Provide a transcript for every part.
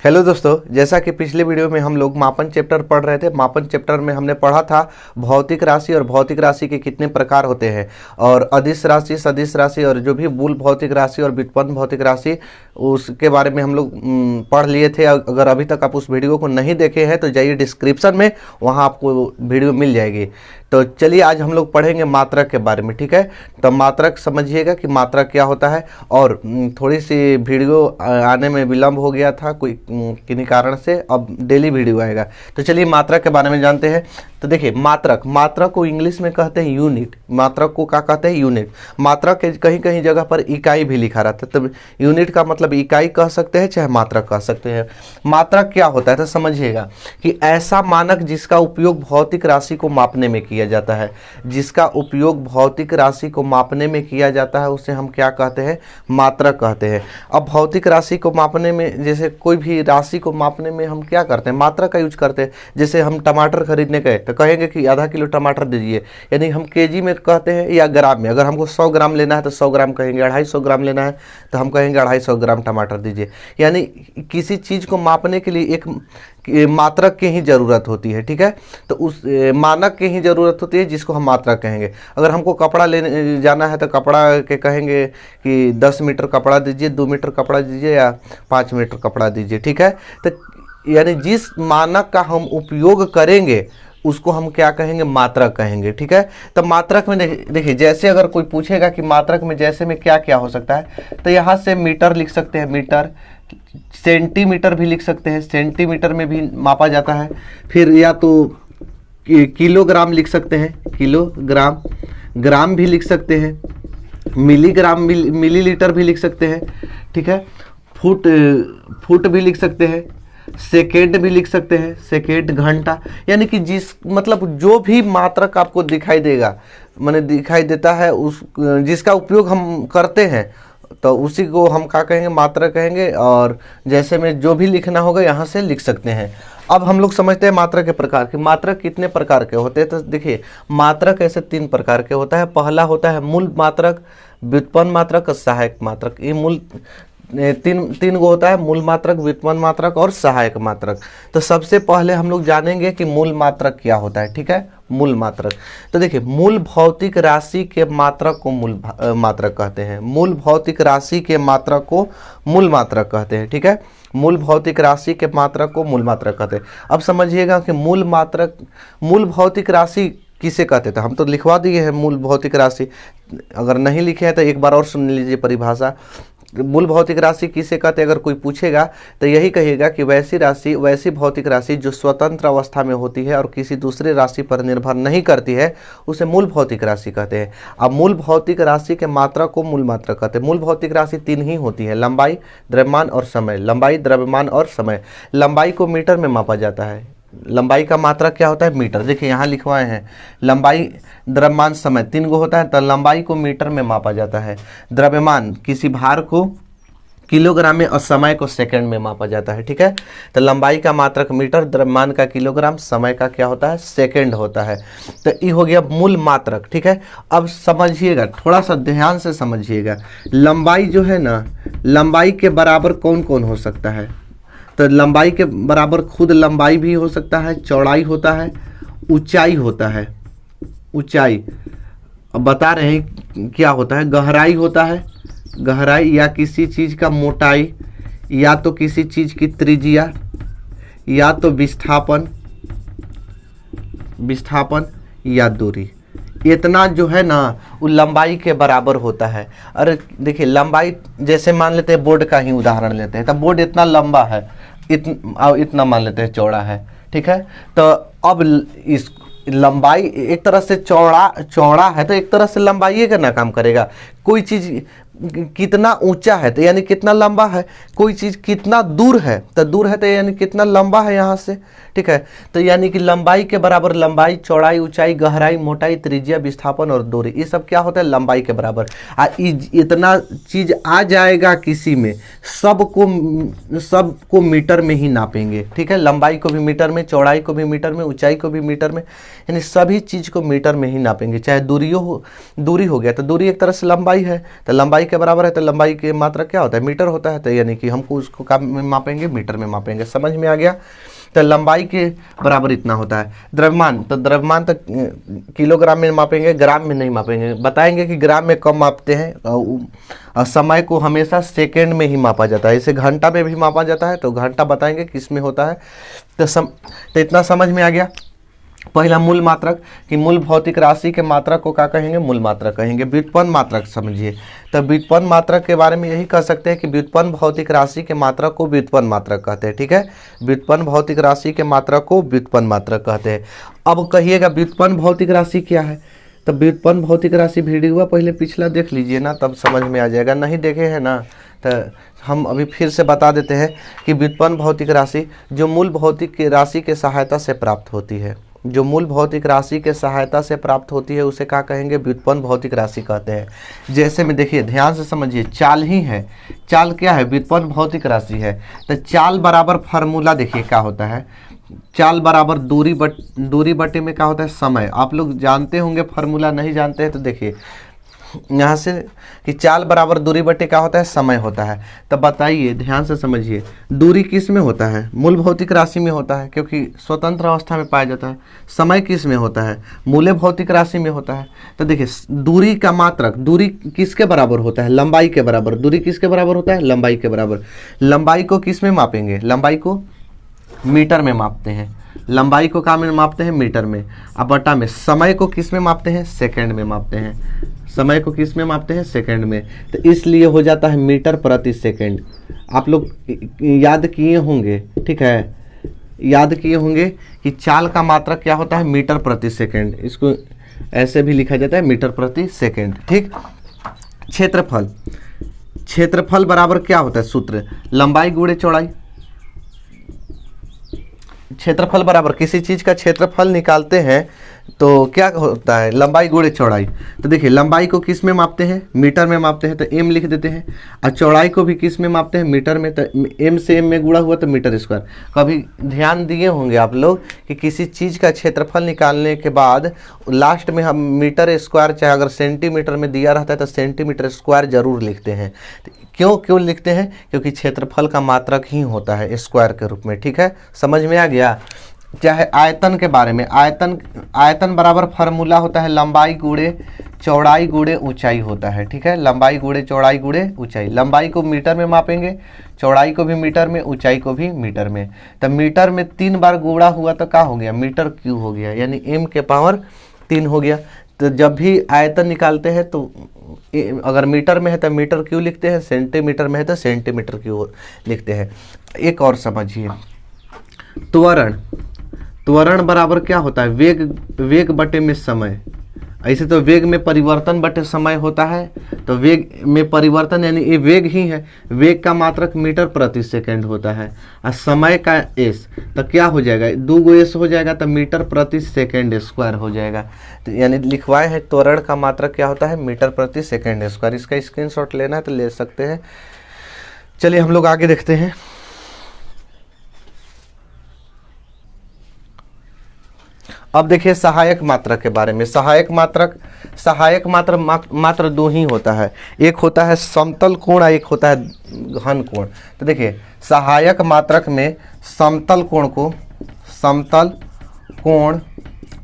Hello दोस्तों, जैसा कि पिछले वीडियो में हम लोग मापन चैप्टर पढ़ रहे थे। मापन चैप्टर में हमने पढ़ा था भौतिक राशि और भौतिक राशि के कितने प्रकार होते हैं, और अदिश राशि, सदिश राशि और जो भी मूल भौतिक राशि और व्युत्पन्न भौतिक राशि, उसके बारे में हम लोग पढ़ लिए थे। अगर अभी तक आप उस वीडियो को नहीं देखे हैं तो जाइए डिस्क्रिप्शन में, वहाँ आपको वीडियो मिल जाएगी। तो चलिए आज हम लोग पढ़ेंगे मात्रक के बारे में, ठीक है। तो मात्रक समझिएगा कि मात्रक क्या होता है। और थोड़ी सी वीडियो आने में विलम्ब हो गया था कोई किन्हीं कारण से, अब डेली वीडियो आएगा। तो चलिए मात्रक के बारे में जानते हैं। तो देखिए मात्रक को इंग्लिश में कहते हैं यूनिट। मात्रक को क्या कहते हैं? यूनिट। मात्रक के कहीं कहीं जगह पर इकाई भी लिखा रहता है, तो यूनिट का मतलब इकाई कह सकते हैं, चाहे मात्रक कह सकते हैं। मात्रक क्या होता है तो समझिएगा कि ऐसा मानक जिसका उपयोग भौतिक राशि को मापने में किया जाता है। जिसका उपयोग भौतिक राशि को मापने में किया जाता है उसे हम क्या कहते हैं? मात्रक कहते हैं। अब भौतिक राशि को मापने में, जैसे कोई भी राशि को मापने में हम क्या करते हैं? मात्रक का यूज करते हैं। जैसे हम टमाटर खरीदने गए तो कहेंगे कि आधा किलो टमाटर दीजिए, यानी हम केजी में कहते हैं या ग्राम में। अगर हमको 100 ग्राम लेना है तो 100 ग्राम कहेंगे, 250 ग्राम लेना है तो हम कहेंगे 250 ग्राम टमाटर दीजिए। यानी किसी चीज़ को मापने के लिए एक मात्रक की ही ज़रूरत होती है, ठीक है। तो उस मानक की ही ज़रूरत होती है जिसको हम मात्रक कहेंगे। अगर हमको कपड़ा लेने जाना है तो कपड़ा के कहेंगे कि 10 मीटर कपड़ा दीजिए, 2 मीटर कपड़ा दीजिए या 5 मीटर कपड़ा दीजिए, ठीक है। तो यानी जिस मानक का हम उपयोग करेंगे उसको हम क्या कहेंगे? मात्रक कहेंगे, ठीक है। तो मात्रक में देखिए, जैसे अगर कोई पूछेगा कि मात्रक में जैसे में क्या क्या हो सकता है, तो यहाँ से मीटर लिख सकते हैं, मीटर। सेंटीमीटर भी लिख सकते हैं, सेंटीमीटर में भी मापा जाता है। फिर या तो किलोग्राम लिख सकते हैं, किलोग्राम। ग्राम भी लिख सकते हैं, मिलीग्राम, मिलीलीटर भी लिख सकते हैं, ठीक है। फुट भी लिख सकते हैं, सेकेंड भी लिख सकते हैं, सेकेंड, घंटा। यानी कि जिस मतलब जो भी मात्रक आपको दिखाई देगा, माने दिखाई देता है, उस जिसका उपयोग हम करते हैं तो उसी को हम क्या कहेंगे? मात्रक कहेंगे। और जैसे में जो भी लिखना होगा यहाँ से लिख सकते हैं। अब हम लोग समझते हैं मात्रक के प्रकार कि मात्रक कितने प्रकार के होते हैं। तो देखिए मात्रक ऐसे 3 प्रकार के होता है। पहला होता है मूल मात्रक, व्युत्पन्न मात्रक और सहायक मात्रक। ये मूल तीन गो होता है, मूल मात्रक, व्युत्पन्न मात्रक और सहायक मात्रक। तो सबसे पहले हम लोग जानेंगे कि मूल मात्रक क्या होता है, ठीक है। मूल मात्रक, तो देखिए मूल भौतिक राशि के मात्रक को मूल मात्रक कहते हैं। मूल भौतिक राशि के मात्रक को मूल मात्रक कहते हैं, ठीक है। मूल भौतिक राशि के मात्रक को मूल मात्रक कहते हैं। अब समझिएगा कि मूल मात्रक, मूल भौतिक राशि किसे कहते थे? हम तो लिखवा दिए हैं मूल भौतिक राशि। अगर नहीं लिखे हैं तो एक बार और सुन लीजिए परिभाषा। मूल भौतिक राशि किसे कहते हैं? अगर कोई पूछेगा तो यही कहेगा कि वैसी राशि, वैसी भौतिक राशि जो स्वतंत्र अवस्था में होती है और किसी दूसरे राशि पर निर्भर नहीं करती है, उसे मूल भौतिक राशि कहते हैं। अब मूल भौतिक राशि के मात्रक को मूल मात्रक कहते हैं। मूल भौतिक राशि 3 ही होती है, लंबाई, द्रव्यमान और समय। लंबाई, द्रव्यमान और समय। लंबाई को मीटर में मापा जाता है। लंबाई का मात्रक क्या होता है? मीटर। देखिए यहाँ लिखवाए हैं, लंबाई, द्रव्यमान, समय, 3 गो होता है। तो लंबाई को मीटर में मापा जाता है। द्रव्यमान किसी भार को किलोग्राम में और समय को सेकंड में मापा जाता है, ठीक है। तो लंबाई का मात्रक मीटर, द्रव्यमान का किलोग्राम, समय का क्या होता है? सेकंड होता है। तो ये हो गया मूल मात्रक, ठीक है। अब समझिएगा, थोड़ा सा ध्यान से समझिएगा। लंबाई जो है ना, लंबाई के बराबर कौन कौन हो सकता है? तो लंबाई के बराबर खुद लंबाई भी हो सकता है, चौड़ाई होता है, ऊंचाई होता है। ऊंचाई अब बता रहे हैं क्या होता है? गहराई होता है, गहराई या किसी चीज का मोटाई, या तो किसी चीज की त्रिज्या, या तो विस्थापन, या दूरी। इतना जो है ना वो लंबाई के बराबर होता है। अरे देखिए लंबाई, जैसे मान लेते हैं बोर्ड का ही उदाहरण लेते हैं, तो बोर्ड इतना लंबा है, इतना मान लेते हैं चौड़ा है, ठीक है। तो अब इस लंबाई एक तरह से चौड़ा है, तो एक तरह से लंबाई का ना काम करेगा। कोई चीज़ कितना ऊंचा है तो यानी कितना लंबा है, कोई चीज़ कितना दूर है तो यानी कितना लंबा है यहाँ से, ठीक है। तो यानी कि लंबाई के बराबर लंबाई, चौड़ाई, ऊंचाई, गहराई, मोटाई, त्रिज्या, विस्थापन और दूरी, ये सब क्या होता है? लंबाई के बराबर। इतना चीज आ जाएगा किसी में, सबको मीटर में ही नापेंगे, ठीक है। लंबाई को भी मीटर में, चौड़ाई को भी मीटर में, ऊंचाई को भी मीटर में, यानी सभी चीज को मीटर में ही नापेंगे। चाहे दूरी हो गया तो दूरी एक तरह से लंबाई है, तो लंबाई के बराबर है तो लंबाई की मात्रक क्या होता है, मीटर होता है। तो यानी कि हमको उसको क्या में मापेंगे, मीटर में मापेंगे। समझ में आ गया। तो लंबाई के बराबर इतना होता है। द्रव्यमान तो किलोग्राम में मापेंगे, ग्राम में नहीं मापेंगे। बताएंगे कि ग्राम में कम मापते हैं। और समय को हमेशा सेकेंड में ही मापा जाता है। इसे घंटा में भी मापा जाता है, तो घंटा बताएंगे किस में होता है। तो इतना समझ में आ गया। पहला मूल मात्रक, कि मूल भौतिक राशि के मात्रक को क्या कहेंगे, मूल मात्रक कहेंगे। व्युत्पन्न मात्रक समझिए। तो व्युत्पन्न मात्रक के बारे में यही कह सकते हैं कि व्युत्पन्न भौतिक राशि के मात्रक को व्युत्पन्न मात्रक कहते हैं। ठीक है, व्युत्पन्न भौतिक राशि के मात्रक को व्युत्पन्न मात्रक कहते हैं। अब कहिएगा व्युत्पन्न भौतिक राशि क्या है। तो व्युत्पन्न भौतिक राशि वीडियो पहले पिछला देख लीजिए ना, तब समझ में आ जाएगा। नहीं देखे हैं ना तो हम अभी फिर से बता देते हैं कि व्युत्पन्न भौतिक राशि जो मूल भौतिक राशि के सहायता से प्राप्त होती है, जो मूल भौतिक राशि के सहायता से प्राप्त होती है उसे क्या कहेंगे, व्युत्पन्न भौतिक राशि कहते हैं। जैसे में देखिए, ध्यान से समझिए, चाल ही है। चाल क्या है, व्युत्पन्न भौतिक राशि है। तो चाल बराबर फार्मूला देखिए क्या होता है, चाल बराबर दूरी बटे में क्या होता है, समय। आप लोग जानते होंगे फार्मूला, नहीं जानते हैं तो देखिए यहाँ से कि चाल बराबर दूरी बटे क्या होता है, समय होता है। तब बताइए, ध्यान से समझिए, दूरी किस में होता है, मूल भौतिक राशि में होता है, क्योंकि स्वतंत्र अवस्था में पाया जाता है। समय किस में होता है, मूल्य भौतिक राशि में होता है। तो देखिए, दूरी का मात्रक, दूरी किसके बराबर होता है, लंबाई के बराबर। दूरी किसके बराबर होता है, लंबाई के बराबर। लंबाई को किस में मापेंगे, लंबाई को मीटर में मापते हैं। लंबाई को क्या में मापते हैं, मीटर में। अब बटा में समय को किस में मापते हैं, सेकंड में मापते हैं। समय को किस में मापते हैं, सेकंड में। तो इसलिए हो जाता है मीटर प्रति सेकंड। आप लोग याद किए होंगे, ठीक है, याद किए होंगे कि चाल का मात्रक क्या होता है, मीटर प्रति सेकंड। इसको ऐसे भी लिखा जाता है, मीटर प्रति सेकंड। ठीक। क्षेत्रफल, क्षेत्रफल बराबर क्या होता है, सूत्र लंबाई गुणे चौड़ाई। क्षेत्रफल बराबर किसी चीज का क्षेत्रफल निकालते हैं तो क्या होता है, लंबाई गुणे चौड़ाई। तो देखिए, लंबाई को किस में मापते हैं, मीटर में मापते हैं, तो एम लिख देते हैं। और चौड़ाई को भी किस में मापते हैं, मीटर में। तो एम से एम में गुणा हुआ तो मीटर स्क्वायर। कभी ध्यान दिए होंगे आप लोग कि किसी चीज़ का क्षेत्रफल निकालने के बाद लास्ट में हम मीटर स्क्वायर, चाहे अगर सेंटीमीटर में दिया रहता है तो सेंटीमीटर स्क्वायर जरूर लिखते हैं। क्यों लिखते हैं, क्योंकि क्षेत्रफल का मात्रक ही होता है स्क्वायर के रूप में। ठीक है, समझ में आ गया। चाहे आयतन के बारे में, आयतन बराबर फार्मूला होता है लंबाई गुणे चौड़ाई गुणे ऊंचाई होता है। ठीक है, लंबाई गुणे चौड़ाई गुणे ऊंचाई। लंबाई को मीटर में मापेंगे, चौड़ाई को भी मीटर में, ऊंचाई को भी मीटर में। तो मीटर में 3 बार गुणा हुआ तो क्या हो गया, मीटर क्यूब हो गया, यानी m के पावर 3 हो गया। तो जब भी आयतन निकालते हैं तो अगर मीटर में है तो मीटर क्यूब लिखते हैं, सेंटीमीटर में है तो सेंटीमीटर क्यूब लिखते हैं। एक और समझिए, त्वरण बराबर क्या होता है, वेग बटे में समय। ऐसे तो वेग में परिवर्तन बटे समय होता है, तो वेग में परिवर्तन यानी ये वेग ही है। वेग का मात्रक मीटर प्रति सेकंड होता है और समय का एस, तो क्या हो जाएगा, 2 गो एस हो जाएगा तो मीटर प्रति सेकंड स्क्वायर हो जाएगा। तो यानी लिखवाए हैं, त्वरण का मात्रक क्या होता है, मीटर प्रति सेकंड स्क्वायर। इसका स्क्रीनशॉट लेना है तो ले सकते हैं। चलिए हम लोग आगे देखते हैं। अब देखिए सहायक मात्रक के बारे में। सहायक मात्रक मात्र 2 ही होता है, एक होता है समतल कोण और एक होता है घन कोण। तो देखिए, सहायक मात्रक में समतल कोण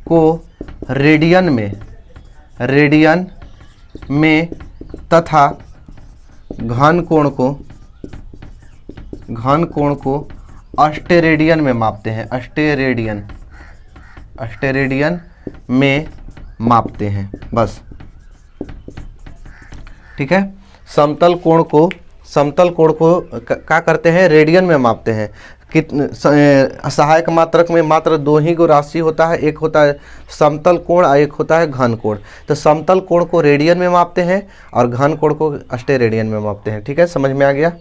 को रेडियन में तथा घन कोण को अस्टेरेडियन में मापते हैं। अस्टेरेडियन में मापते हैं बस। ठीक है, समतल कोण को क्या करते हैं, रेडियन में मापते हैं। सहायक मात्रक में मात्र 2 ही गो राशि होता है, एक होता है समतल कोण और एक होता है घन कोण। तो समतल कोण को रेडियन में मापते हैं और घन कोण को अस्टेरेडियन में मापते हैं। ठीक है, समझ में आ गया।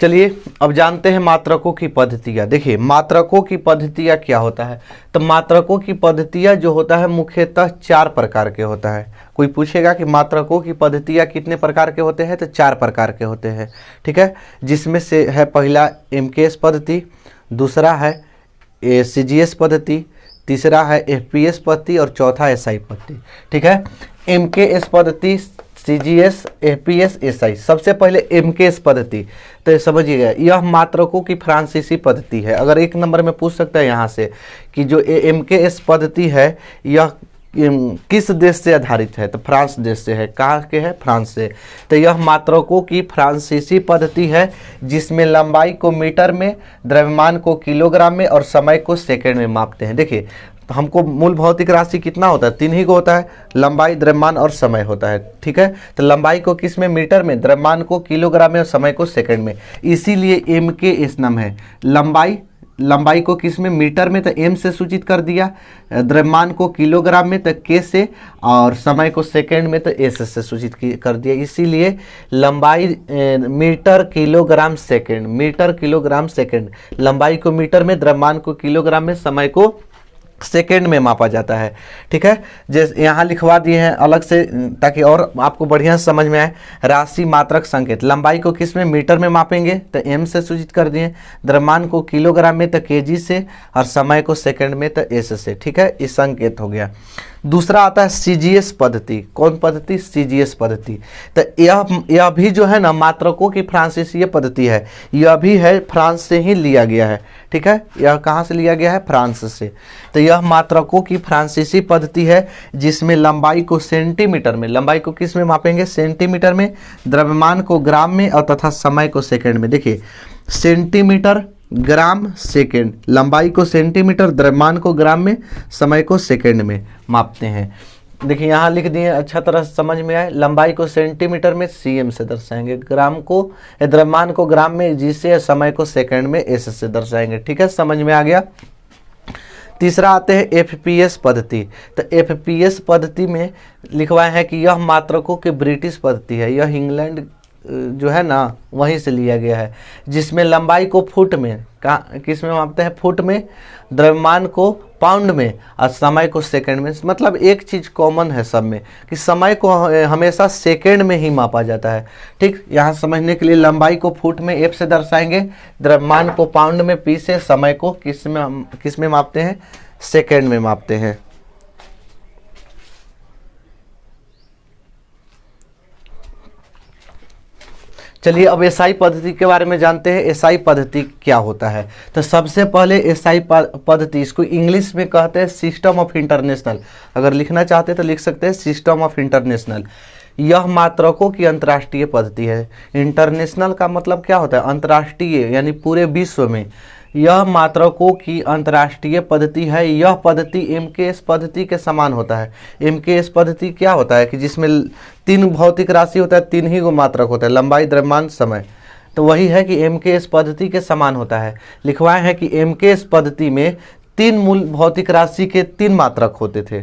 चलिए अब जानते हैं मात्रकों की पद्धतियाँ। देखिए, मात्रकों की पद्धतियाँ क्या होता है, तो मात्रकों की पद्धतियाँ जो होता है मुख्यतः 4 प्रकार के होता है। कोई पूछेगा कि मात्रकों की पद्धतियाँ कितने प्रकार के होते हैं, तो 4 प्रकार के होते हैं। ठीक है, जिसमें से है पहला एमकेएस पद्धति, दूसरा है CGS पद्धति, तीसरा है FPS पद्धति और चौथा SI पद्धति। ठीक है, MKS पद्धति, CGS, FPS, SI। सबसे पहले MKS पद्धति, तो समझिएगा यह मात्रकों की फ्रांसीसी पद्धति है। अगर एक नंबर में पूछ सकता है यहाँ से कि जो MKS पद्धति है यह किस देश से आधारित है, तो फ्रांस देश से है। कहाँ के है? फ्रांस से। तो यह मात्रकों की फ्रांसीसी पद्धति है जिसमें लंबाई को मीटर में, द्रव्यमान को किलोग्राम में और समय को सेकंड में मापते हैं। देखिए हमको मूल भौतिक राशि कितना होता है? 3 ही को होता है, लंबाई, द्रव्यमान और समय होता है। ठीक है, तो लंबाई को किस में? मीटर में, द्रव्यमान को किलोग्राम में और समय को सेकंड में, इसीलिए MKS नाम है। लंबाई को किस में? मीटर में, तो M से सूचित कर दिया, द्रव्यमान को किलोग्राम में तो K से, और समय को सेकंड में तो S से सूचित कर दिया। इसीलिए लंबाई metre kilogram second, metre kilogram second, लंबाई को मीटर में, द्रव्यमान को किलोग्राम में, समय को सेकेंड में मापा जाता है। ठीक है, जैसे यहाँ लिखवा दिए हैं अलग से ताकि और आपको बढ़िया समझ में आए। राशि, मात्रक, संकेत। लंबाई को किस में? मीटर में मापेंगे तो M से सूचित कर दिए, द्रव्यमान को किलोग्राम में तो kg से, और समय को सेकंड में तो S से। ठीक है, इस संकेत हो गया। दूसरा आता है CGS पद्धति। कौन पद्धति? CGS पद्धति। तो यह भी जो है ना मात्रकों की फ्रांसीसी पद्धति है, यह भी है फ्रांस से ही लिया गया है। ठीक है, यह कहाँ से लिया गया है? फ्रांस से। तो यह मात्रकों की फ्रांसीसी पद्धति है जिसमें लंबाई को सेंटीमीटर में, लंबाई को किस में मापेंगे? सेंटीमीटर में, द्रव्यमान को ग्राम में और तथा समय को सेकंड में। देखिए सेंटीमीटर, ग्राम, सेकंड, लंबाई को सेंटीमीटर, द्रव्यमान को ग्राम में, समय को सेकंड में मापते हैं। देखिए यहाँ लिख दिए, अच्छा तरह से समझ में आए। लंबाई को सेंटीमीटर में CM से दर्शाएंगे, ग्राम को, द्रव्यमान को ग्राम में G से, समय को सेकंड में S से दर्शाएंगे। ठीक है, समझ में आ गया। तीसरा आते हैं FPS पद्धति। तो FPS पद्धति में लिखवाए हैं कि यह मात्रकों की ब्रिटिश पद्धति है, यह इंग्लैंड जो है ना वहीं से लिया गया है, जिसमें लंबाई को फुट में, किस में मापते हैं? फुट में, द्रव्यमान को पाउंड में और समय को सेकंड में। मतलब एक चीज़ कॉमन है सब में कि समय को हमेशा सेकंड में ही मापा जाता है। ठीक, यहाँ समझने के लिए लंबाई को फुट में F से दर्शाएंगे, द्रव्यमान को पाउंड में P से, समय को किस में मापते हैं? सेकंड में मापते हैं। चलिए अब SI पद्धति के बारे में जानते हैं। SI पद्धति क्या होता है? तो सबसे पहले SI पद्धति, इसको इंग्लिश में कहते हैं सिस्टम ऑफ इंटरनेशनल। अगर लिखना चाहते हैं तो लिख सकते हैं सिस्टम ऑफ इंटरनेशनल। यह मात्रकों की अंतर्राष्ट्रीय पद्धति है। इंटरनेशनल का मतलब क्या होता है? अंतर्राष्ट्रीय, यानी पूरे विश्व में। यह मात्रकों की अंतर्राष्ट्रीय पद्धति है। यह पद्धति MKS पद्धति के समान होता है। MKS पद्धति क्या होता है कि जिसमें 3 भौतिक राशि होता है, 3 ही गो मात्रक होता है, लंबाई, द्रव्यमान, समय। तो वही है कि MKS पद्धति के समान होता है। लिखवाए हैं कि MKS पद्धति में 3 मूल भौतिक राशि के 3 मात्रक होते थे।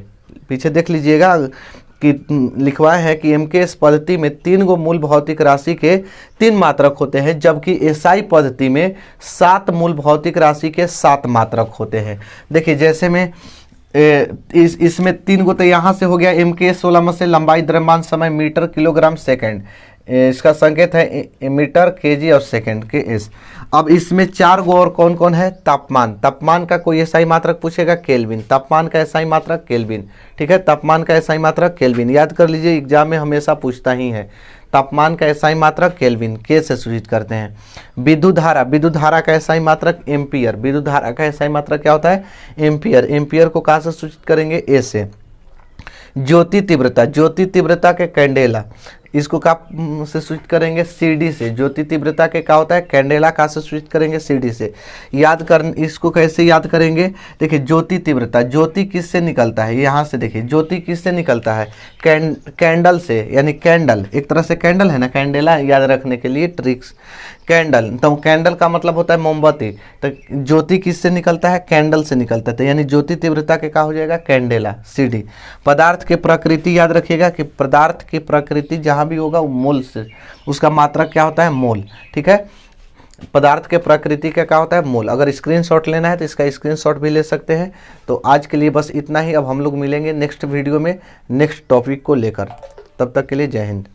पीछे देख लीजिएगा कि लिखवाए हैं कि MKS पद्धति में 3 गो मूल भौतिक राशि के 3 मात्रक होते हैं, जबकि SI पद्धति में 7 मूल भौतिक राशि के 7 मात्रक होते हैं। देखिए जैसे में इसमें 3 गो तो यहाँ से हो गया MKS 16 में से लंबाई, द्रव्यमान, समय, मीटर, किलोग्राम, सेकंड। इसका संकेत है मीटर, केजी और सेकंड के एस। अब इसमें 4 गो और कौन कौन है? तापमान। तापमान का कोई SI मात्रक पूछेगा, केल्विन। तापमान का SI मात्रक केल्विन। ठीक है, तापमान का SI मात्रक केल्विन। याद कर लीजिए, एग्जाम में हमेशा पूछता ही है। तापमान का SI मात्रक केल्विन, के से सूचित करते हैं। विद्युत धारा, विद्युत धारा का SI मात्रक एम्पियर। विद्युत धारा का SI मात्रक क्या होता है? एम्पियर। एम्पियर को कहाँ से सूचित करेंगे? ए से। ज्योति तीव्रता, ज्योति तीव्रता के कैंडेला, इसको का से सूचित करेंगे? CD से। ज्योति तीव्रता के क्या होता है? कैंडेला। का से सूचित करेंगे? CD से। याद कर, इसको कैसे याद करेंगे? देखिए ज्योति तीव्रता, ज्योति किससे निकलता है? यहाँ से देखिए ज्योति किससे निकलता है? कैंडल से, यानी कैंडल एक तरह से कैंडल है ना, कैंडेला याद रखने के लिए ट्रिक्स। कैंडल, तो कैंडल का मतलब होता है मोमबत्ती। तो ज्योति किससे निकलता है? कैंडल से निकलता है। तो यानी ज्योति तीव्रता के क्या हो जाएगा? Candela, CD। पदार्थ की प्रकृति याद रखिएगा कि पदार्थ की प्रकृति जहाँ भी होगा वो मोल से, उसका मात्रक क्या होता है? मोल। ठीक है, पदार्थ के प्रकृति का क्या होता है? मोल। अगर स्क्रीनशॉट लेना है तो इसका स्क्रीनशॉट भी ले सकते हैं। तो आज के लिए बस इतना ही। अब हम लोग मिलेंगे नेक्स्ट वीडियो में नेक्स्ट टॉपिक को लेकर। तब तक के लिए जय हिंद।